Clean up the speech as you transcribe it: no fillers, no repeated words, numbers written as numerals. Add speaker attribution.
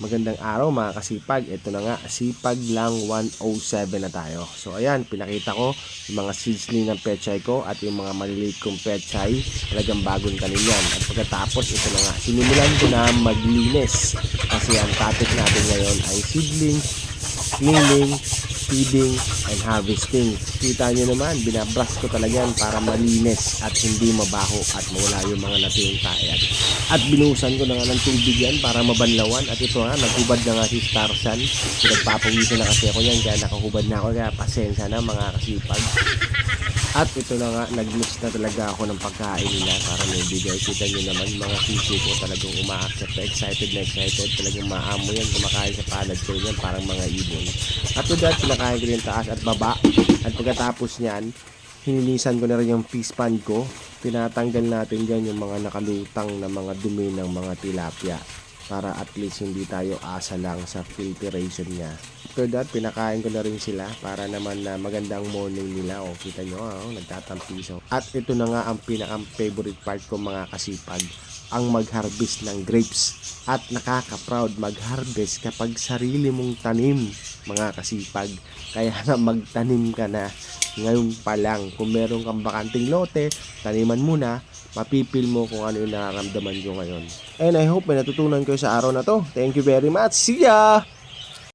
Speaker 1: Magandang araw mga kasipag. Ito na nga, sipag lang 107 na tayo. So ayan, pinakita ko yung mga seedling ng pechay ko at yung mga maliliit kong pechay. Talagang bagong tanim yan. At pagkatapos, ito na nga, sinimulan ko na maglinis. Kasi ang topic natin ngayon ay seedling, cleaning, feeding, and harvesting. Kita nyo naman, binabrush ko talaga yan para malinis at hindi mabaho at mawala yung mga nating tayat. At binuhusan ko na nga ng tubig yan para mabanlawan. At ito nga, naghubad na nga si Starsan. Nagpapawisan na kasi ako yan, kaya nakahubad na ako. Kaya pasensya na mga kasipag. At ito na nga, nag-mix na talaga ako ng pagkain nila para may bigay. Kita nyo naman, mga sisi ko talagang uma-accept. Excited na excited. Talagang maamo yan, kumakain sa palad ko yan, parang mga ibon. At with that, pinakain ko yung taas at baba. At pagkatapos niyan, hinilisan ko na rin yung fish pan ko. Tinatanggal natin dyan yung mga nakalutang na mga dumi ng mga tilapia para at least hindi tayo asa lang sa filtration niya. After that, pinakain ko na rin sila para naman na magandang morning nila. O, kita nyo, nagtatampiso. At ito na nga ang pinaka-favorite part ko mga kasipag, ang mag-harvest ng grapes. At nakaka-proud mag-harvest kapag sarili mong tanim mga kasipag. Kaya na magtanim ka na ngayon pa lang. Kung meron kang bakanting lote, taniman mo na, mapipil mo kung ano yung nararamdaman nyo ngayon. And I hope may natutunan kayo sa araw na to. Thank you very much. See ya!